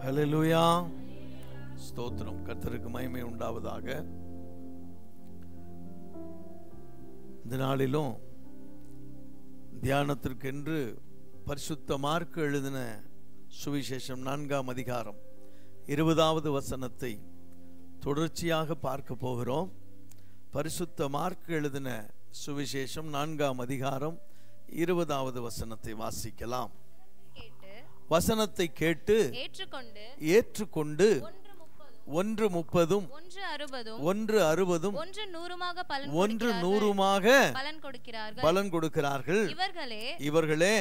ஹல்லேலூயா, ஸ்தோத்திரம். கர்த்தருக்கு மகிமை உண்டாவதாக. இந்த நாளிலும் தியானத்திற்கென்று பரிசுத்த மார்க்கு எழுதின சுவிசேஷம் 4ஆம் அதிகாரம் 20வது வசனத்தை தொடர்ச்சியாக பார்க்க போகிறோம். பரிசுத்த மார்க்கு எழுதின சுவிசேஷம் 4ஆம் அதிகாரம் 20வது வசனத்தை வாசிக்கலாம். வசனத்தை கேட்டு ஏற்றுக்கொண்டு 1:30 1:60 100 பலன் கொடுக்கிறார்கள். இவர்களே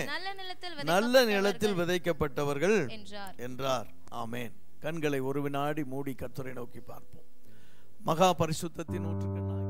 நல்ல நிலத்தில் விதைக்கப்பட்டவர்கள் என்றார். ஆமென். கண்களை ஒரு வினாடி மூடி கர்த்தரை நோக்கி பார்ப்போம். மகா பரிசுத்தத்தின் ஊற்றுக்கண்ணாய்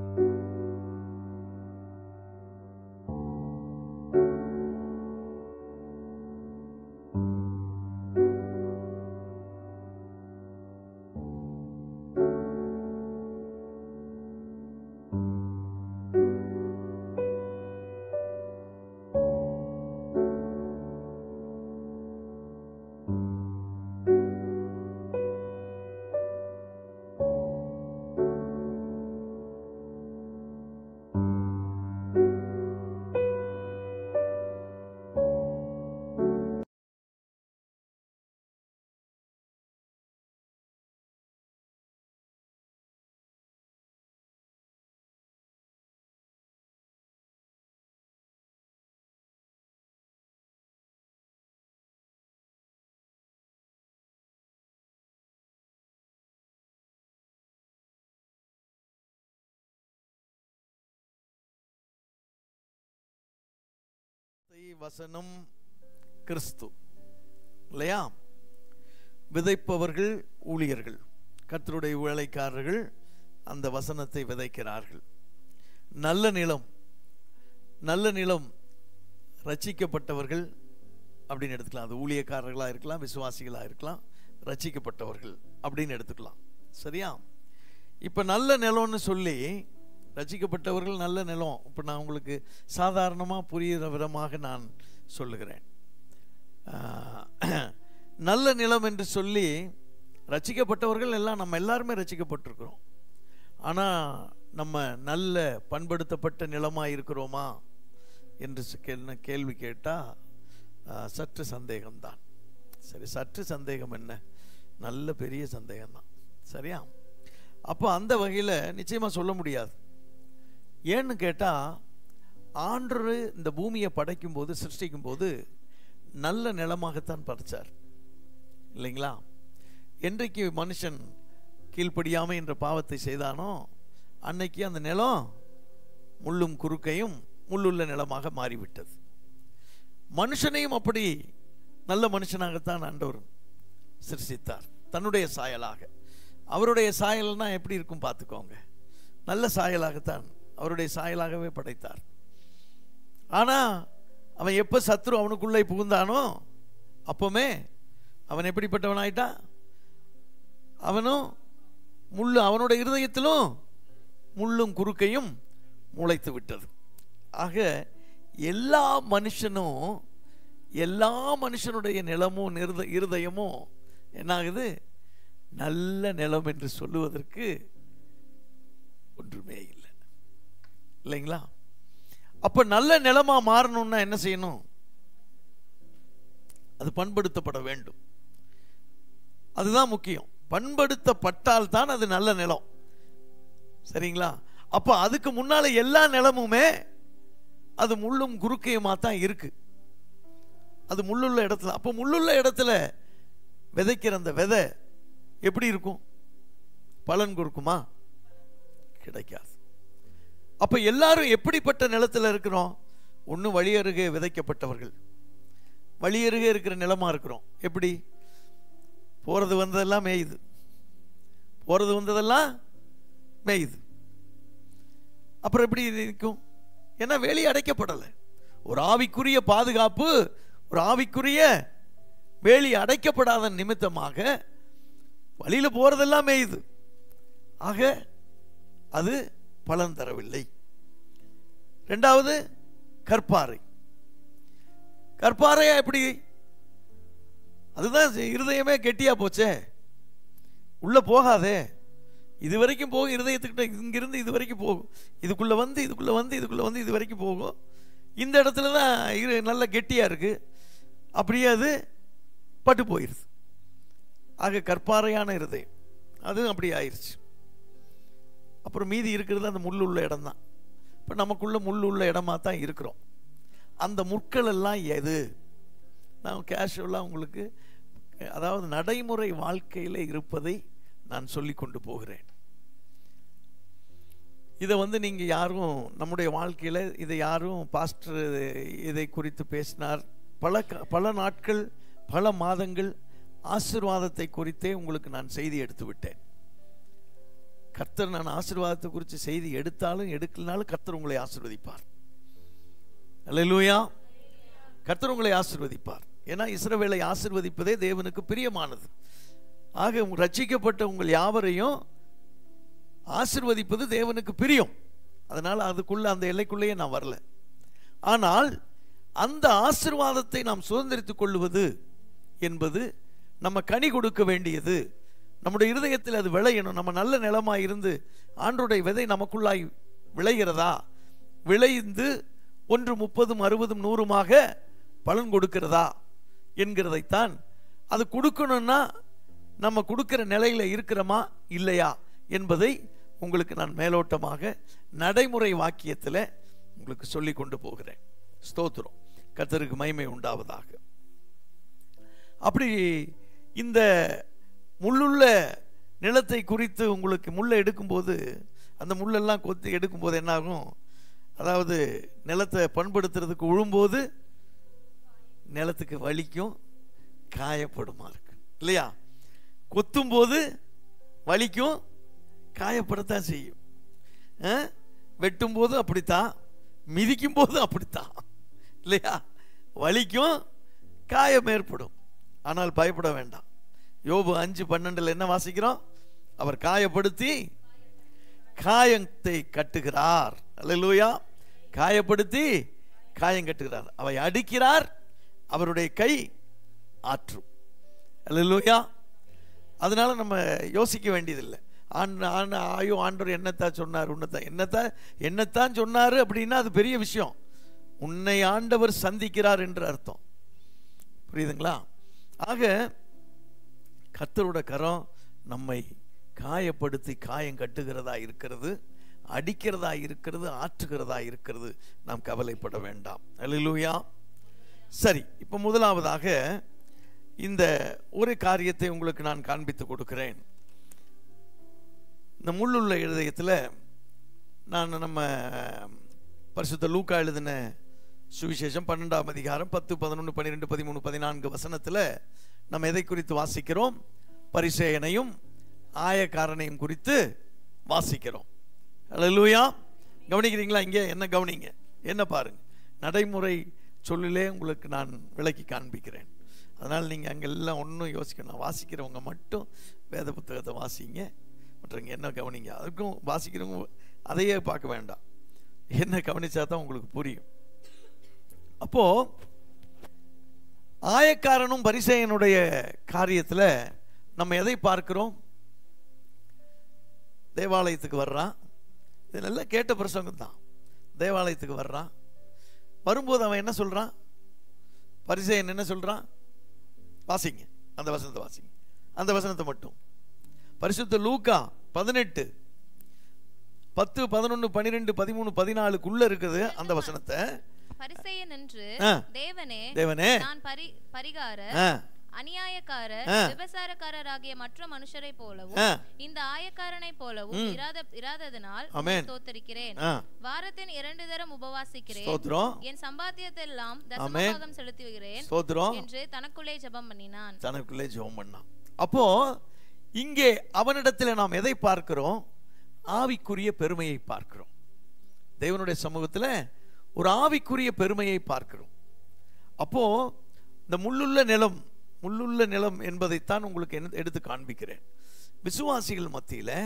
வசனம் கிறிஸ்து இல்லையா? விதைப்பவர்கள் ஊழியர்கள், கர்த்தருடைய வேலைக்காரர்கள் அந்த வசனத்தை விதைக்கிறார்கள். நல்ல நிலம், நல்ல நிலம் ரட்சிக்கப்பட்டவர்கள் அப்படின்னு எடுத்துக்கலாம். அது ஊழியக்காரர்களாக இருக்கலாம், விசுவாசிகளாக இருக்கலாம், ரட்சிக்கப்பட்டவர்கள் அப்படின்னு எடுத்துக்கலாம். சரியா? இப்போ நல்ல நிலம்னு சொல்லி ரட்சிக்கப்பட்டவர்கள் நல்ல நிலம். இப்போ நான் உங்களுக்கு சாதாரணமாக புரிகிற விதமாக நான் சொல்லுகிறேன். நல்ல நிலம் என்று சொல்லி ரட்சிக்கப்பட்டவர்கள் எல்லாம் நம்ம எல்லாருமே ரட்சிக்கப்பட்டிருக்கிறோம். ஆனால் நம்ம நல்ல பண்படுத்தப்பட்ட நிலமாக இருக்கிறோமா என்று கேள்வி கேட்டால் சற்று சந்தேகம்தான். சரி, சற்று சந்தேகம் என்ன, நல்ல பெரிய சந்தேகம்தான். சரியா? அப்போ அந்த வகையில் நிச்சயமாக சொல்ல முடியாது. ஏன்னு கேட்டால், ஆண்டவர் இந்த பூமியை படைக்கும் போது, சிருஷ்டிக்கும் போது நல்ல நிலமாகத்தான் படைச்சார் இல்லைங்களா? என்றைக்கு மனுஷன் கீழ்ப்படியாமை என்ற பாவத்தை செய்தானோ அன்னைக்கு அந்த நிலம் முள்ளும் குறுக்கையும் முள்ளுள்ள நிலமாக மாறிவிட்டது. மனுஷனையும் அப்படி நல்ல மனுஷனாகத்தான் ஆண்டவர் சிருஷ்டித்தார், தன்னுடைய சாயலாக. அவருடைய சாயல்னா எப்படி இருக்கும் பார்த்துக்கோங்க. நல்ல சாயலாகத்தான், அவருடைய சாயலாகவே படைத்தார். ஆனால் அவன் எப்போ சத்ரு அவனுக்குள்ளே புகுந்தானோ அப்போமே அவன் எப்படிப்பட்டவனாயிட்டான்? அவனும் முள்ளு, அவனுடைய இருதயத்திலும் முள்ளும் குறுக்கையும் முளைத்து விட்டது. ஆக எல்லா மனுஷனும், எல்லா மனுஷனுடைய நிலமும் இருதயமும் என்னாகுது? நல்ல நிலம் என்று சொல்லுவதற்கு ஒன்றுமே இல்லை இல்லைங்களா? அப்ப நல்ல நிலமா மாறணும்னா என்ன செய்யணும்? அது பண்படுத்தப்பட வேண்டும். அதுதான் முக்கியம். பண்படுத்தப்பட்டால் தான் அது நல்ல நிலம். சரிங்களா? அப்ப அதுக்கு முன்னால எல்லா நிலமுமே அது முள்ளும் குறுக்கையுமா தான் இருக்கு. அது முள்ளுள்ள இடத்துல. அப்ப முள்ளுள்ள இடத்துல விதைக்கிற அந்த விதை எப்படி இருக்கும்? பலன் கொடுக்குமா? கிடைக்காது. அப்ப எல்லாரும் எப்படிப்பட்ட நிலத்தில் இருக்கிறோம்? ஒன்று வழி அருகே விதைக்கப்பட்டவர்கள், வழி அருகே இருக்கிற நிலமா இருக்கிறோம். எப்படி? போறது வந்ததெல்லாம் மேயுது, போறது வந்ததெல்லாம் மேயுது. அப்புறம் எப்படி இருக்கும்? ஏன்னா வேலி அடைக்கப்படலை. ஒரு ஆவிக்குரிய பாதுகாப்பு, ஒரு ஆவிக்குரிய வேலி அடைக்கப்படாத நிமித்தமாக வழியில போறதெல்லாம் மேயுது. ஆக அது பலன் தரவில்லை. இரண்டாவது கற்பாறை. கற்பாறையா எப்படி? அதுதான் இருதயமே கெட்டியா போச்சே, உள்ள போகாதே. இது வரைக்கும் போகும், இருதயத்துக்கிட்ட இங்கிருந்து இது வரைக்கும் போகும், இதுக்குள்ள வந்து இதுக்குள்ள வந்து இதுக்குள்ள வந்து இது வரைக்கும் போகும். இந்த இடத்துல தான் நல்ல கெட்டியா இருக்கு, அப்படியே அது பட்டு போயிருது. ஆக கற்பாறையான இருதயம் அது அப்படி ஆயிடுச்சு. அப்புறம் மீதி இருக்கிறது அந்த முள் உள்ள இடம் தான். இப்போ நமக்குள்ள முள் உள்ள இடமா தான் இருக்கிறோம். அந்த முட்கள் எல்லாம் எது? நான் கேஷுவலாக உங்களுக்கு, அதாவது நடைமுறை வாழ்க்கையில் இருப்பதை நான் சொல்லி கொண்டு போகிறேன். இதை வந்து நீங்கள் யாரும் நம்முடைய வாழ்க்கையில் இதை யாரும் பாஸ்டர் இதை குறித்து பேசினார், பல நாட்கள் பல மாதங்கள் ஆசீர்வாதத்தை குறித்தே உங்களுக்கு நான் செய்தி எடுத்து விட்டேன். கர்த்தர், நான் ஆசீர்வாதத்தை குறித்து செய்தி எடுத்தாலும் எடுக்கலனாலும் கர்த்தர் உங்களை ஆசீர்வதிப்பார். அல்லேலூயா. கர்த்தர் உங்களை ஆசீர்வதிப்பார். ஏன்னா இஸ்ரவேலை ஆசீர்வதிப்பதே தேவனுக்கு பிரியமானது. ஆக ரட்சிக்கப்பட்ட உங்கள் யாவரையும் ஆசீர்வதிப்பது தேவனுக்கு பிரியம். அதனால் அதுக்குள்ள அந்த எல்லைக்குள்ளேயே நான் வரல. ஆனால் அந்த ஆசீர்வாதத்தை நாம் சுதந்திரித்துக் கொள்வது என்பது நம்ம கனி கொடுக்க வேண்டியது. நம்முடைய இருதயத்தில் அது விளையணும். நம்ம நல்ல நிலமாய் இருந்து ஆண்டோடைய விதை நமக்குள்ளாய் விளைகிறதா, விளைந்து 1 30 60 100 பலன் கொடுக்கிறதா என்கிறதைத்தான். அது கொடுக்கணும்னா நம்ம கொடுக்கிற நிலையில இருக்கிறோமா இல்லையா என்பதை உங்களுக்கு நான் மேலோட்டமாக நடைமுறை வாக்கியத்தில் உங்களுக்கு சொல்லி கொண்டு போகிறேன். ஸ்தோத்திரம். கர்த்தருக்கு மகிமை உண்டாவதாக. அப்படி இந்த முள்ளுள்ள நிலத்தை குறித்து உங்களுக்கு முள்ளை எடுக்கும்போது, அந்த முள்ளெல்லாம் கொத்தி எடுக்கும்போது என்னாகும், அதாவது நிலத்தை பண்படுத்துறதுக்கு உழும்போது நிலத்துக்கு வலிக்கும், காயப்படுமா இருக்கு இல்லையா? கொத்தும் போது வலிக்கும், காயப்படத்தான் செய்யும். வெட்டும் போது அப்படித்தான், மிதிக்கும் போது அப்படித்தான் இல்லையா? வலிக்கும், காயம் ஏற்படும். ஆனால் பயப்பட வேண்டாம். யோபு 5:12 என்ன வாசிக்கிறோம்? அவர் காயப்படுத்தி காயத்தை கட்டுகிறார். அல்லேலூயா. காயப்படுத்தி காயம் கட்டுகிறார். அவை அடிக்கிறார், அவருடைய கை ஆற்றும். அல்லேலூயா. அதனால நம்ம யோசிக்க வேண்டியதில்லை. ஐயோ ஆண்டவர் என்னத்தான் சொன்னார், என்னத்தான் சொன்னார் அப்படின்னா அது பெரிய விஷயம். உன்னை ஆண்டவர் சந்திக்கிறார் என்று அர்த்தம். புரியுதுங்களா? ஆக கர்த்தரோட கரம் நம்மை காயப்படுத்தி காயம் கட்டுகிறதா இருக்கிறது, அடிக்கிறதா இருக்கிறது, ஆற்றுகிறதா இருக்கிறது. நாம் கவலைப்பட வேண்டாம். அல்லேலூயா. சரி, இப்போ முதலாவதாக இந்த ஒரு காரியத்தை உங்களுக்கு நான் காண்பித்து கொடுக்கிறேன். இந்த முள்ளுள்ள இருதயத்தில் நம்ம பரிசுத்த லூக்கா எழுதின சுவிசேஷம் 12ஆம் அதிகாரம் 10, 11, 12, 13, 14 வசனத்தில் நம்ம எதை குறித்து வாசிக்கிறோம்? பரிசேயனையும் ஆயக்காரனையும் குறித்து வாசிக்கிறோம். அல்லேலூயா. கவனிக்கிறீங்களா? இங்கே என்ன கவனிங்க, என்ன பாருங்க. நடைமுறை சொல்லிலே உங்களுக்கு நான் விளக்கி காண்பிக்கிறேன். அதனால் நீங்கள் அங்கெல்லாம் ஒன்றும் யோசிக்கணும். வாசிக்கிறவங்க மட்டும் வேத புத்தகத்தை வாசிங்க, மற்றவங்க என்ன கவனிங்க. அதுக்கும் வாசிக்கிறவங்க அதையே பார்க்க வேண்டாம், என்ன கவனிச்சா தான் உங்களுக்கு புரியும். அப்போ ஆயக்காரனும் பரிசேயனுடைய காரியத்தில் நம்ம எதை பார்க்கிறோம்? தேவாலயத்துக்கு வர்றான். இது நல்லா கேட்ட பிரசங்கம் தான். தேவாலயத்துக்கு வர்றான். வரும்போது அவன் என்ன சொல்றான்? பரிசேயன் என்ன சொல்றான்? வாசிங்க, அந்த வசனத்தை வாசிங்க, அந்த வசனத்தை மட்டும். பரிசுத்த லூக்கா 18, 10, 11, 12, 13, 14 இருக்குது அந்த வசனத்தை. பரிசேயன் என்று தேவனே நான் பரிகாரர் அநியாயக்காரர் விபசாரக்காரராகிய மற்ற மனுஷரை போலவும் இந்த ஆயக்காரனை போலவும் இராததனால் ஸ்தோத்திரிக்கிறேன். வாரத்தின் 2 தரம் உபவாசிக்கிறேன், என் சம்பாத்தியத்தெல்லாம் தசமபாகம் செலுத்துகிறேன் என்று தனக்குள்ளே ஜெபம் பண்ணினான். அப்போ இங்கே அவனிடத்தில் நாம் எதை பார்க்கிறோம்? ஆவிக்குரிய பெருமையை பார்க்கிறோம். தேவனுடைய சமூகத்தில் ஒரு ஆவிக்குரிய பெருமையை பார்க்கிறோம். அப்போ இந்த முள்ளுள்ள நிலம் என்பதைத்தான் உங்களுக்கு எடுத்து காண்பிக்கிறேன். விசுவாசிகள் மத்தியில்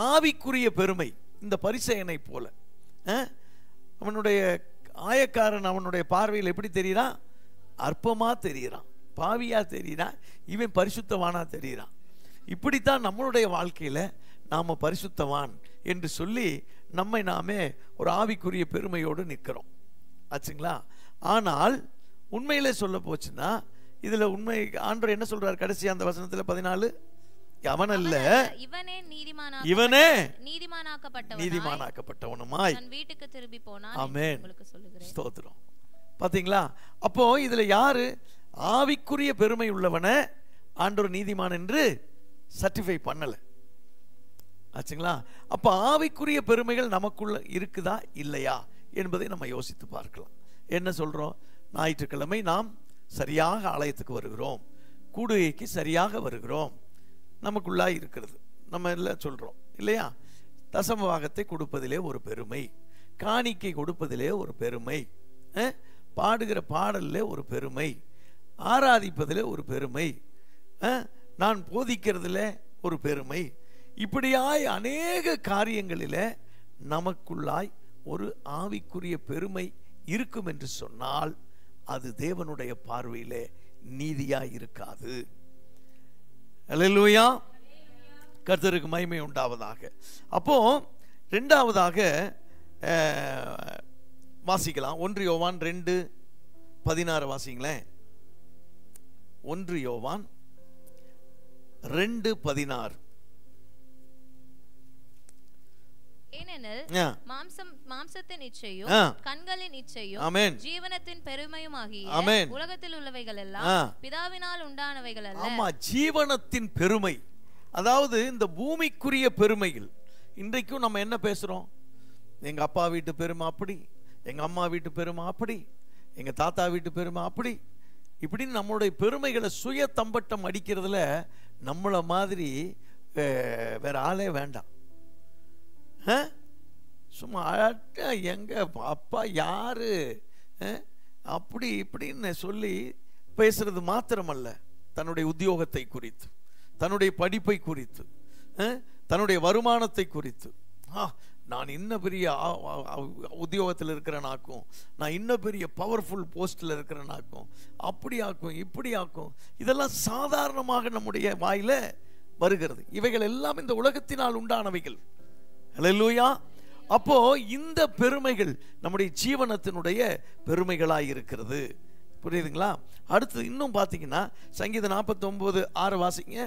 ஆவிக்குரிய பெருமை இந்த பரிசேயனை போல. அவனுடைய ஆயக்காரன் அவனுடைய பார்வையில் எப்படி தெரிகிறான்? அற்பமா தெரிகிறான். பாவியா தெரியுறான், இவன் பரிசுத்தவானா தெரியுறான். இப்படித்தான் நம்மளுடைய வாழ்க்கையில நாம பரிசுத்தவான் என்று சொல்லி நம்மை நாமே ஒரு ஆவிக்குரிய பெருமையோடு நிற்கிறோம் ஆச்சுங்களா. ஆனால் உண்மையிலே சொல்ல போச்சுன்னா இதுல உண்மை ஆண்டவர் என்ன சொல்றார் கடைசி அந்த வசனத்துல 14, அவன் அல்ல இவனே நீதிமானாக்கப்பட்டவனுமாய் வீட்டுக்கு திரும்பி போனான். ஆமென், ஸ்தோத்திரம். பாத்தீங்களா, அப்போ இதுல யாரு ஆவிக்குரிய பெருமை உள்ளவனை ஆண்டவர் நீதிமான் என்று சர்டிஃபை பண்ணல ஆச்சுங்களா. அப்ப ஆவிக்குரிய பெருமைகள் நமக்குள்ள இருக்குதா இல்லையா என்பதை நம்ம யோசித்து பார்க்கலாம். என்ன சொல்றோம், ஞாயிற்றுக்கிழமை நாம் சரியாக ஆலயத்துக்கு வருகிறோம், கூடுகைக்கு சரியாக வருகிறோம், நமக்குள்ளா இருக்கிறது, நம்ம எல்லாம் சொல்றோம் இல்லையா. தசம பாகத்தை கொடுப்பதிலே ஒரு பெருமை, காணிக்கை கொடுப்பதிலே ஒரு பெருமை, பாடுகிற பாடலிலே ஒரு பெருமை, ஆராதிப்பதிலே ஒரு பெருமை, நான் போதிக்கிறதுல ஒரு பெருமை, இப்படியாய் அநேக காரியங்களில் நமக்குள்ளாய் ஒரு ஆவிக்குரிய பெருமை இருக்கும் என்று சொன்னால் அது தேவனுடைய பார்வையிலே நீதியாய் இருக்காது. அல்லேலூயா, கர்த்தருக்கு மகிமை உண்டாவதாக. அப்போ இரண்டாவதாக வாசிக்கலாம் 1 யோவான் 2:16 வாசிங்களேன். 1 யோவான் 2:16. ஏனெனில் மாம்சத்தின் இச்சையும் கண்களின் இச்சையும் ஜீவனத்தின் பெருமையுமாகிய உலகத்தில் உள்ளவைகள் எல்லாம் பிதாவினால் உண்டானவைகள் அல்ல. ஆமா, ஜீவனத்தின் பெருமை, அதாவது இந்த பூமிக்குரிய பெருமைகள். இன்றைக்கும் நம்ம என்ன பேசுறோம், எங்க அப்பா வீட்டு பெருமை அப்படி, எங்க அம்மா வீட்டு பெருமை அப்படி, எங்க தாத்தா வீட்டு பெருமை அப்படி, இப்படின்னு நம்மளுடைய பெருமைகளை சுய தம்பட்டம் அடிக்கிறதுல நம்மள மாதிரி வேற ஆளே வேண்டாம். சும்மா எங்க அப்பா யாரு அப்படி இப்படின்னு சொல்லி பேசுறது மாத்திரமல்ல, தன்னுடைய உத்தியோகத்தை குறித்து, தன்னுடைய படிப்பை குறித்து, தன்னுடைய வருமானத்தை குறித்து, நான் இன்னும் பெரிய உத்தியோகத்தில் இருக்கிறனாக்கும், நான் இன்னும் பெரிய பவர்ஃபுல் போஸ்டில் இருக்கிறனாக்கும், அப்படி ஆக்கும் இப்படி ஆக்கும், இதெல்லாம் சாதாரணமாக நம்முடைய வாயில வருகிறது. இவைகள் எல்லாம் இந்த உலகத்தினால் உண்டானவைகள். அல்லேலூயா. அப்போ இந்த பெருமைகள் நம்முடைய ஜீவனத்தினுடைய பெருமைகளாய் இருக்கிறது. புரியுதுங்களா? அடுத்து இன்னும் பாத்தீங்கன்னா சங்கீதம் 49:6 வாசிங்க.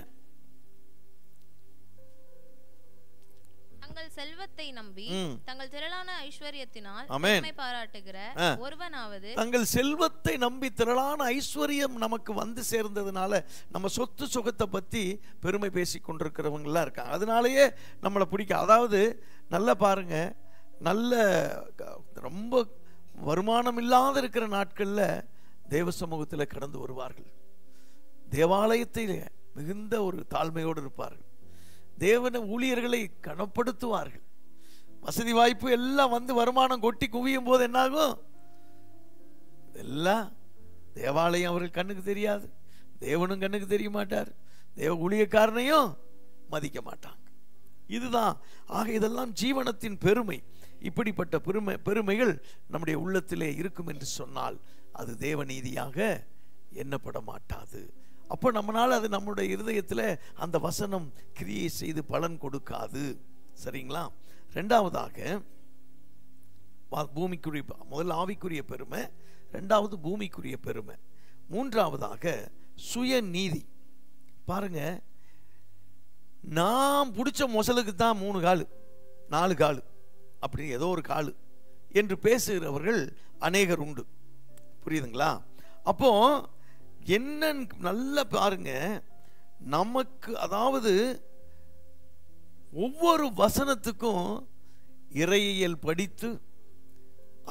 தங்கள் செல்வத்தை நம்பி தங்கள் திரளான ஐஸ்வரியத்தினால் பெருமை பாராட்டுகிற ஒருவனாவது, தங்கள் செல்வத்தை நம்பி திரளான ஐஸ்வர்யம் நமக்கு வந்து சேர்ந்ததுனால நம்ம சொத்து சுகத்தை பத்தி பெருமை பேசி கொண்டிருக்கிறவங்களா இருக்காங்க. அதனாலேயே நம்மளை பிடிக்க. அதாவது நல்லா பாருங்க, நல்ல ரொம்ப வருமானம் இல்லாத இருக்கிற நாட்கள்ல தேவ சமூகத்தில் கடந்து வருவார்கள், தேவாலயத்தில் மிகுந்த ஒரு தாழ்மையோடு இருப்பார்கள், தேவன ஊழியர்களை கனப்படுத்துவார்கள். வசதி வாய்ப்பு எல்லாம் வந்து வருமானம் கொட்டி குவியும் போது என்னாகும், எல்லாம் தேவாலயம் அவர்கள் கண்ணுக்கு தெரியாது, தேவனும் கண்ணுக்கு தெரிய மாட்டார், தேவ ஊழியக்காரனையும் மதிக்க மாட்டாங்க. இதுதான். ஆக இதெல்லாம் ஜீவனத்தின் பெருமை. இப்படிப்பட்ட பெருமைகள் நம்முடைய உள்ளத்திலே இருக்கும் என்று சொன்னால் அது தேவநீதியாக எண்ணப்பட மாட்டாது. அப்போ நம்மளால அது நம்முடைய இருதயத்தில் அந்த வசனம் கிரியை செய்து பலன் கொடுக்காது. சரிங்களா? இரண்டாவதாக பூமிக்குரிய, முதல் ஆவிக்குரிய பெருமை, இரண்டாவது பூமிக்குரிய பெருமை, மூன்றாவதாக சுயநீதி. பாருங்க, நான் பிடிச்ச மொசலுக்கு தான் 3 காலு 4 காலு அப்படி ஏதோ ஒரு காலு என்று பேசுகிறவர்கள் அநேகர் உண்டு. புரியுதுங்களா? அப்போ என்ன நல்ல பாருங்க, நமக்கு அதாவது ஒவ்வொரு வசனத்துக்கும் இறையியல் படித்து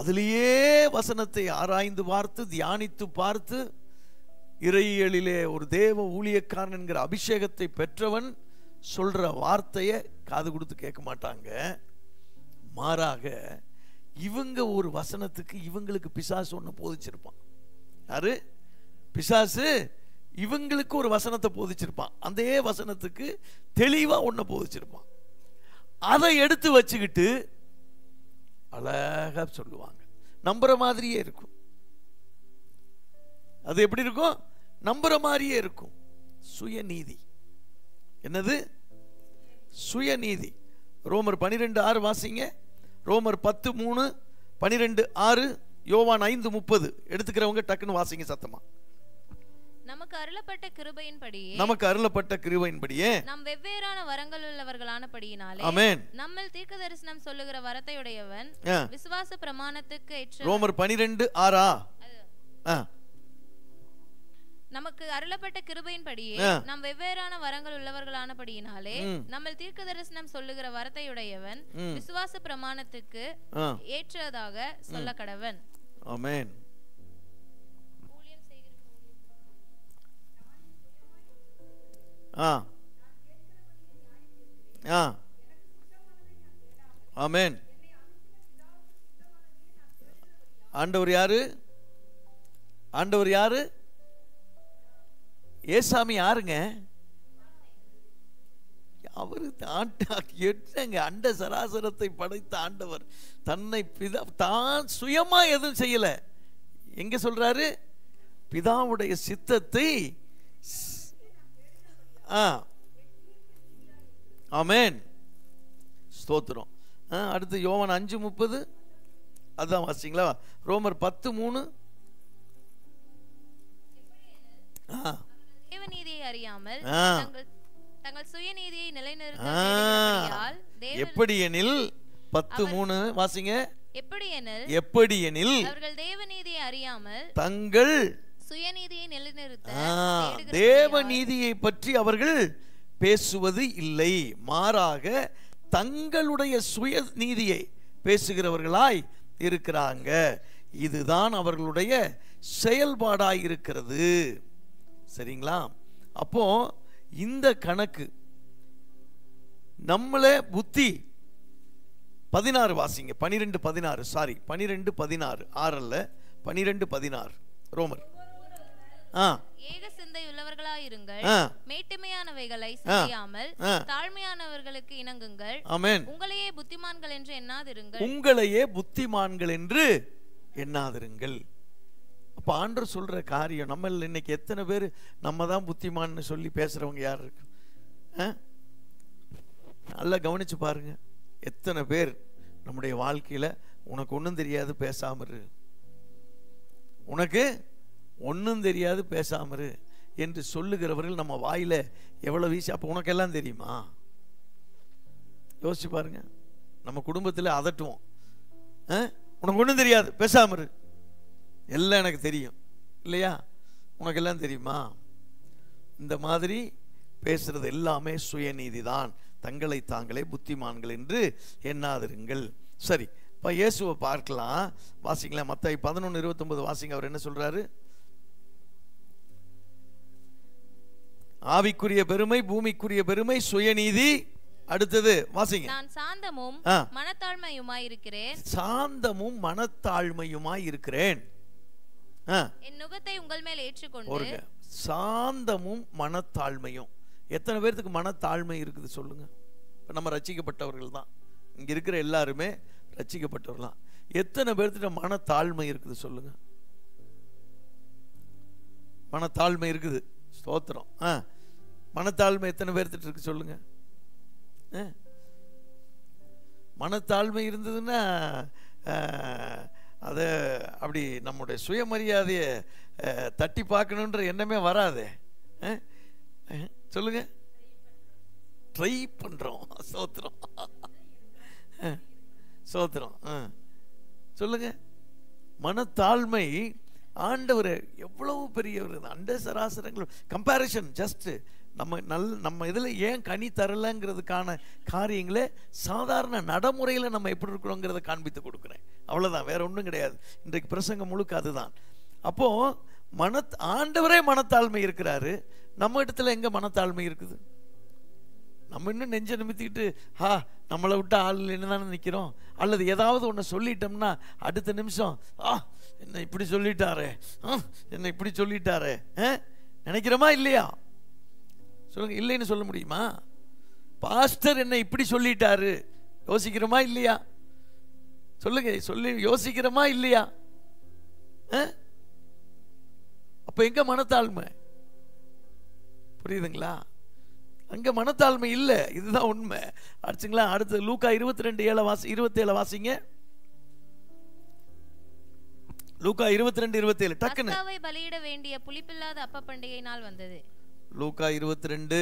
அதிலேயே வசனத்தை ஆராய்ந்து பார்த்து தியானித்து பார்த்து இறையியலிலே ஒரு தேவ ஊழியக்காரன் என்கிற அபிஷேகத்தை பெற்றவன் சொல்ற வார்த்தையை காது கொடுத்து கேட்க மாட்டாங்க. மாறாக இவங்க ஒரு வசனத்துக்கு இவங்களுக்கு பிசாசு ஒன்று போதிச்சிருப்பான். யாரு? பிசாசு இவங்களுக்கு ஒரு வசனத்தை போதிச்சிருப்பான். அந்த வசனத்துக்கு தெளிவா ஒன்ன போதிச்சிருப்பான். அதை எடுத்து வச்சுக்கிட்டு அழகா சொல்லுவாங்க. நம்புற மாதிரியே இருக்கும். அது எப்படி இருக்கும்? நம்புற மாதிரியே இருக்கும். சுயநீதி. என்னது? சுயநீதி. ரோமர் 12:6 வாசிங்க. ரோமர் 10:3, 12:6, யோவான் 5:30 எடுத்துக்கிறவங்க டக்குன்னு வாசிங்க சத்தமா. நமக்கு அருளப்பட்ட கிருபையின்படியே, நமக்கு அருளப்பட்ட கிருபையின்படியே நாம் வெவ்வேறான வரங்கள் உள்ளவர்களானபடியினாலே, ஆமென், நம்மில் தீர்க்கதரிசனம் சொல்லுகிற வரத்தையுடையவன் விசுவாச பிரமாணத்துக்கு ஏற்ற. ரோமர் 12:6. நமக்கு அருளப்பட்ட கிருபையின்படியே நாம் வெவ்வேறான வரங்கள் உள்ளவர்களானபடியினாலே, நம்மில் தீர்க்கதரிசனம் சொல்லுகிற வரத்தையுடையவன் விசுவாச பிரமாணத்துக்கு ஏற்றதாக சொல்ல கடவன். ஆமென். ஆமென். ஆண்டவர் யாரு? ஆண்டவர் யாரு? ஏசாமி யாருங்க? அவரு அண்ட சராசரத்தை படைத்த ஆண்டவர் தன்னை தான் சுயமா எதுவும் செய்யல. எங்க சொல்றாரு? பிதாவுடைய சித்தத்தை. ஆமென், ஸ்தோத்திரம். அடுத்து யோவான் 5:30 அதான் வாசிங்களா? ரோமர் 10:3. தேவநீதியை அறியாமல் தங்கள் சுயநீதியை நிலைநிறுத்த எப்படியெனில் 10:3 வாசிங்க. எப்படியெனில் அவர்கள் தேவநீதியை அறியாமல் தங்கள் சுயநீதியை நிலைநிறுத்த தேவநீதியை பற்றி அவர்கள் பேசுவது இல்லை, மாறாக தங்களுடைய சுயநீதியை பேசுகிறவர்களாய் இருக்கிறாங்க. இதுதான் அவர்களுடைய செயல்பாடாய் இருக்கிறது. சரிங்களா? அப்போ இந்த கணக்கு நம்மள புத்தி 16 வாசிங்க. 12:16 சாரி 12:16 6 12:16 ரோமர். ஏக சிந்தை உள்ளவர்களாயிருங்கள், மேட்டுமையானவைகளை செய்யாமல் தாழ்மையானவர்களுக்கு இணங்குங்கள். ஆமென். உங்களையே புத்திமான்கள் என்று எண்ணாதிருங்கள். உங்களையே புத்திமான்கள் என்று எண்ணாதிருங்கள். அப்ப ஆண்டவர் சொல்ற காரியம், நம்ம இன்னைக்கு எத்தனை பேர் நம்ம தான் புத்திமான்னு சொல்லி பேசுறவங்க யார் இருக்கு? நல்லா கவனிச்சு பாருங்க. எத்தனை பேர் நம்முடைய வாழ்க்கையில உனக்கு ஒன்றும் தெரியாது பேசாமரு, உனக்கு ஒன்றும் தெரியாது பேசாமரு என்று சொல்லுகிறவர்கள் நம்ம வாயில எவ்வளவு வீசி. அப்போ உனக்கு எல்லாம் தெரியுமா? யோசிச்சு பாருங்க. நம்ம குடும்பத்தில் அதட்டுவோம், உனக்கு ஒன்றும் தெரியாது பேசாமரு, எல்லாம் எனக்கு தெரியும் இல்லையா? உனக்கு எல்லாம் தெரியுமா? இந்த மாதிரி பேசுறது எல்லாமே சுயநீதி தான். தங்களை தாங்களே புத்திமான்கள் என்று எண்ணாதிருங்கள். சரி, இப்போ இயேசுவை பார்க்கலாம். வாசிங்களா? மத்தேயு 11:29 வாசிங்க. அவர் என்ன சொல்றாரு? ஆவிக்குரிய பெருமை, பூமிக்குரிய பெருமை, சுயநீதி. அடுத்தது வாசிங்க. நான் சாந்தமும் மனத்தாழ்மையுமாய் இருக்கிறேன். சாந்தமும் மனத்தாழ்மையுமாய் இருக்கிறேன். என் நுகத்தை உங்கள் மேல் ஏற்றுக்கொண்டு. சாந்தமும் மனத்தாழ்மையும். எத்தனை பேருக்கு மனத்தாழ்மை இருக்குது சொல்லுங்க? இப்போ நம்ம ரட்சிக்கப்பட்டவர்கள் தான், இங்க இருக்கிற எல்லாருமே ரட்சிக்கப்பட்டவர்கள் தான். எத்தனை பேர்த்திட்ட மனத்தாழ்மை இருக்குது சொல்லுங்க? மனத்தாழ்மை இருக்குது. ஸ்தோத்திரம். மனத்தாழ்மை எத்தனை பேர்த்திட்ட இருக்கு சொல்லுங்க? மனத்தாழ்மை இருந்ததுன்னா அதை அப்படி நம்முடைய சுயமரியாதையை தட்டி பார்க்கணுன்ற எண்ணமே வராதே. சொல்லுங்க. ட்ரை பண்றோம். சோத்திரம் சோத்திரம். சொல்லுங்க. மனத்தாழ்மை ஆண்டவர் எவ்வளவு பெரியவர். அண்ட சராசரங்கள் கம்பேரிசன் ஜஸ்ட் நம்ம இதில் ஏன் கனி தரலங்கிறதுக்கான காரியங்களே சாதாரண நடைமுறையில் நம்ம எப்படி இருக்கிறோங்கிறத காண்பித்து கொடுக்குறேன். அவ்வளோதான், வேற ஒன்றும் கிடையாது. இன்றைக்கு பிரசங்கம் முழுக்க அதுதான். அப்போ ஆண்டவரே மனத்தாழ்மை இருக்கிறாரு. நம்ம இடத்துல எங்க மனத்தாழ்மை இருக்குது? நம்ம இன்னும் நெஞ்ச நிமித்திக்கிட்டு நம்மளை விட்டு ஆள் என்னதானே நிற்கிறோம். அல்லது ஏதாவது ஒன்று சொல்லிட்டோம்னா அடுத்த நிமிஷம் என்ன இப்படி சொல்லிட்டாரே, என்ன இப்படி சொல்லிட்டாரே நினைக்கிறோமா இல்லையா? சொல்லுங்க. இல்லைன்னு சொல்ல முடியுமா? பாஸ்டர் என்ன இப்படி சொல்லிட்டாரு யோசிக்கிறோமா இல்லையா? சொல்லுங்க. சொல்லி யோசிக்கிறோமா இல்லையா? அப்ப எங்க மனத்தாழ்மை? புரியுதுங்களா? அங்க மனத்தாழ்மை இல்லை, இதுதான் உண்மை. அடுத்துங்களா? அடுத்து லூக்கா 22:27 வாசிங்க. லூக்கா 22:27 டக்குன்னு. பஸ்காவை பலியிட வேண்டிய புளிப்பில்லாத அப்ப பண்டிகை நாள் வந்தது. லூக்கா 22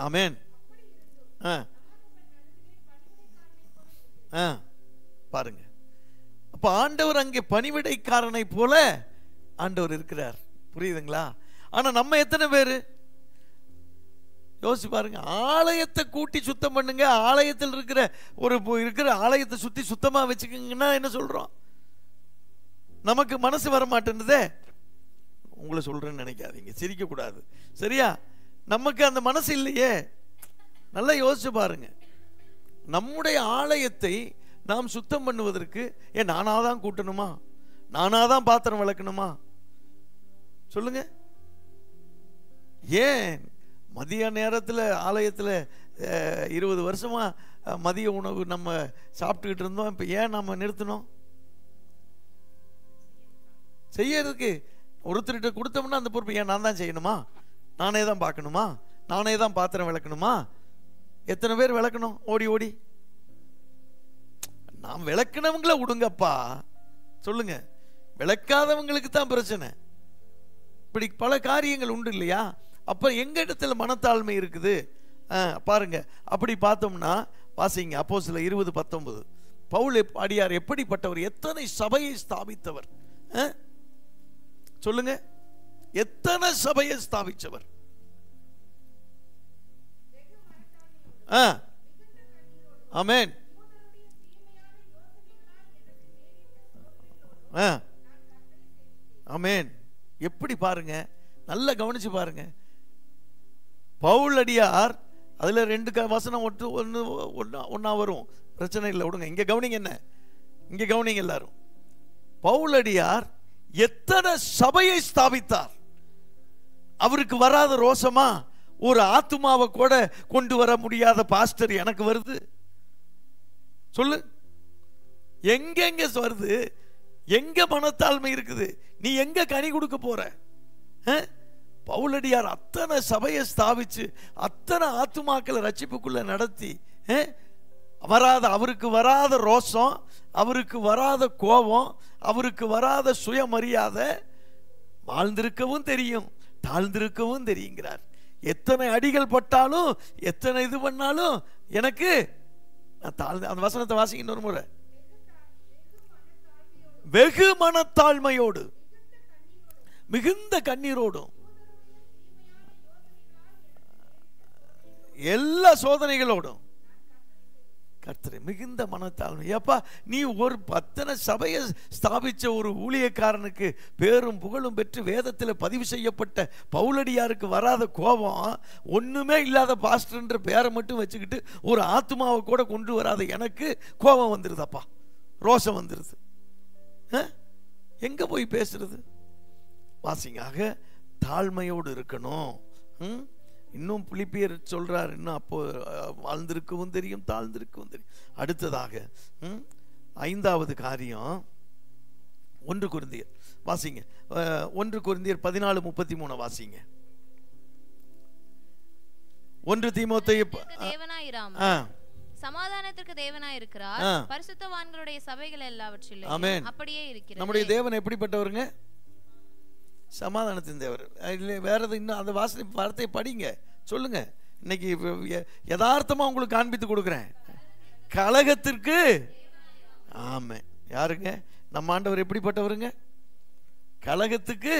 ஆமென். பாருங்க, அப்ப ஆண்டவர் அங்கே பணிவிடைக்காரனை போல ஆண்டவர் இருக்கிறார். புரியுதுங்களா? ஆனா நம்ம எத்தனை பேரு யோசிச்சு பாருங்க. ஆலயத்தை கூட்டி சுத்தம் பண்ணுங்க, ஆலயத்தில் இருக்கிற ஆலயத்தை சுத்தி சுத்தமா வச்சுக்கங்கன்னா என்ன சொல்றோம்? நமக்கு மனசு வர மாட்டேன்னுதே. உங்களை சொல்றேன்னு நினைக்காதீங்க, சிரிக்க கூடாது, சரியா? நமக்கு அந்த மனசு இல்லையே. நல்லா யோசிச்சு பாருங்க. நம்முடைய ஆலயத்தை நாம் சுத்தம் பண்ணுவதற்கு ஏன் நானாதான் கூட்டணுமா? நானாதான் பாத்திரம் விளக்கணுமா? சொல்லுங்க. ஏன் மதிய நேரத்தில் ஆலயத்தில் 20 வருஷமா மதிய உணவு நம்ம சாப்பிட்டுக்கிட்டு இருந்தோம். இப்போ ஏன் நம்ம நிறுத்தணும்? செய்யறதுக்கு ஒருத்தர்கிட்ட கொடுத்தோம்னா அந்த பொறுப்பு ஏன் நான் தான் செய்யணுமா? நானே தான் பார்க்கணுமா? நானே தான் பாத்திரம் விளக்கணுமா? எத்தனை பேர் விளக்கணும் ஓடி ஓடி? நாம் விளக்கினவங்கள விடுங்கப்பா. சொல்லுங்க, விளக்காதவங்களுக்கு தான் பிரச்சனை. இப்படி பல காரியங்கள் உண்டு இல்லையா? அப்ப எங்க இடத்துல மனத்தாழ்மை இருக்குது பாருங்க. அப்படி பார்த்தோம்னா வாசிங்க அப்போஸ்தலர் 20:19. பவுல் அடியார் எப்படிப்பட்டவர்? எத்தனை சபையை ஸ்தாபித்தவர். சொல்லுங்க, எத்தனை சபையை ஸ்தாபிச்சவர். ஆமென். ஆமென். எப்படி பாருங்க, நல்லா கவனிச்சு பாருங்க. பவுல் அடியார் அதுல 2 வசனம் ஒன்னா வரும், பிரச்சனை இல்லை, விடுங்க. இங்க கவனிங்க, என்ன இங்க கவனிங்க எல்லாரும். பவுல் அடியார் எத்தனை சபையை ஸ்தாபித்தார். அவருக்கு வராத ரோசமா? ஒரு ஆத்துமாவை கூட கொண்டு வர முடியாத பாஸ்டர் எனக்கு வருது. சொல்லு, எங்க வருது? எங்க மனத்தாழ்மை இருக்குது? நீ எங்க கனி கொடுக்க போற? பவுலடியார் அத்தனை சபையை ஸ்தாபிச்சு அத்தனை ஆத்துமாக்களை ரட்சிப்புக்குள்ள நடத்தி அவருக்கு வராத ரோசம், அவருக்கு வராத கோபம், அவருக்கு வராத சுயமரியாதை, வாழ்ந்திருக்கவும் தெரியும், தாழ்ந்திருக்கவும் தெரியுங்கிறார். எத்தனை அடிகள் பட்டாலும், எத்தனை இது பண்ணாலும் எனக்கு அந்த வசனத்தை வாசிங்க இன்னொரு முறை. வெகு மனத்தாழ்மையோடு மிகுந்த கண்ணீரோடும் எல்லா சோதனைகளோடும் கர்த்தரே. மிகுந்த மனத்தாழ்மை. ஏப்பா, நீ ஒரு 10 சபையை ஸ்தாபிச்ச ஒரு ஊழியக்காரனுக்கு பேரும் புகழும் பெற்று வேதத்தில் பதிவு செய்யப்பட்ட பவுலடியாருக்கு வராத கோபம், ஒண்ணுமே இல்லாத பாஸ்டர்ன்ற பேரை மட்டும் வச்சுக்கிட்டு ஒரு ஆத்மாவை கூட கொண்டு வராத எனக்கு கோபம் வந்துருதப்பா, ரோஷம் வந்துருது. எங்க போய் பேசுறது? வாசிங்காக தாழ்மையோடு இருக்கணும். இன்னும் பிலிப்பியர் சொல்றார், இன்னும் அப்போ வாழ்ந்திருக்கவும் தெரியும், தாழ்ந்திருக்கவும் தெரியும். அடுத்ததாக 5வது காரியம் 1 கொரிந்தியர் வாசிங்க. 1 கொரிந்தியர் 14:33 வாசிங்க. 1 தீமோத்தேயு சமாதானத்திற்கு தேவனாய் இருக்கிறார், பரிசுத்தவான்களுடைய சபைகள் எல்லாவற்றிலும் அப்படியே இருக்கிறது. நம்முடைய தேவன் எப்படிப்பட்டவருங்க? சமாதானத்தின் தேவர். வேற எது இன்னும் அந்த வார்த்தையை படிங்க, சொல்லுங்க. இன்னைக்கு யதார்த்தமா உங்களுக்கு காண்பித்து கொடுக்குறேன். கலகத்திற்கு ஆமே. யாருங்க? நம்ம ஆண்டவர் எப்படிப்பட்டவருங்க? கலகத்துக்கு.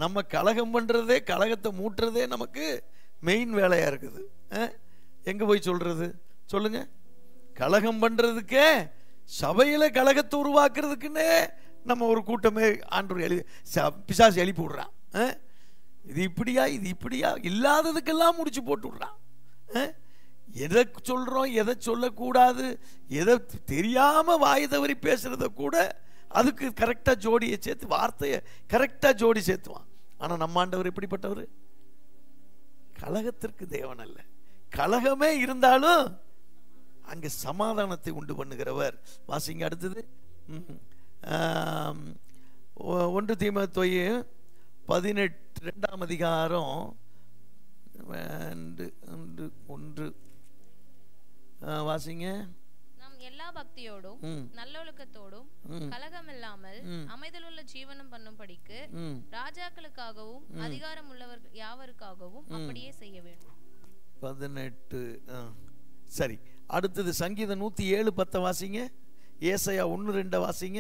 நம்ம கலகம் பண்றதே, கலகத்தை மூட்டுறதே நமக்கு மெயின் வேலையா இருக்குது. எங்க போய் சொல்றது? சொல்லுங்க. கலகம் பண்றதுக்கே, சபையில கலகத்தை உருவாக்குறதுக்குன்னே நம்ம ஒரு கூட்டமே ஆண்டவர் பிசாசு எழுப்பி விடுறான். இது இப்படியா, இது இப்படியா, இல்லாததுக்கெல்லாம் முடிச்சு போட்டு விடுறான். எதை சொல்றோம், எதை சொல்லக்கூடாது, எதை தெரியாம வாய் தவறி பேசுறத கூட அதுக்கு கரெக்டா ஜோடியை சேர்த்து, வார்த்தையை கரெக்டா ஜோடி சேர்த்துவான். ஆனா நம்ம ஆண்டவர் எப்படிப்பட்டவர்? கலகத்திற்கு தேவன் அல்ல. கலகமே இருந்தாலும் அங்க சமாதானத்தை உண்டு பண்ணுகிறவர். வாசிங்க அடுத்தது. 1 தீமோத்தேயு 2ஆம் அதிகாரம் 1 வாசிங்க. நாம் எல்லா பக்தியோடும் நல்லொழுக்கத்தோடும் கலகம் இல்லாமல் அமைதலுள்ள ஜீவனம் பண்ணும்படிக்கு ராஜாக்களுக்காகவும் அதிகாரம் உள்ளவர்கள் யாவருக்காகவும் அப்படியே செய்ய வேண்டும். 18. சரி, அடுத்தது சங்கீதம் 107:10 வாசிங்க. ஏசாயா 1:2 வாசிங்க.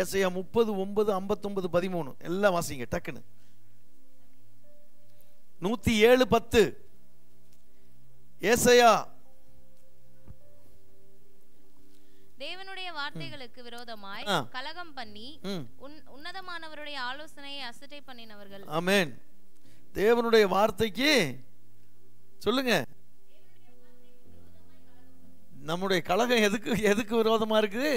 ஏசாயா 30:9-59-13 எல்லாம் வாசிங்க டக்குன்னு. 107:10 ஏசாயா. தேவனுடைய வார்த்தைகளுக்கு விரோதமாய் கலகம் பண்ணி உன்னதமானவருடைய ஆலோசனையை அசட்டை பண்ணினவர்கள். ஆமென். தேவனுடைய வார்த்தைக்கு சொல்லுங்க, நம்முடைய கலகம் எதுக்கு விரோதமா இருக்கு?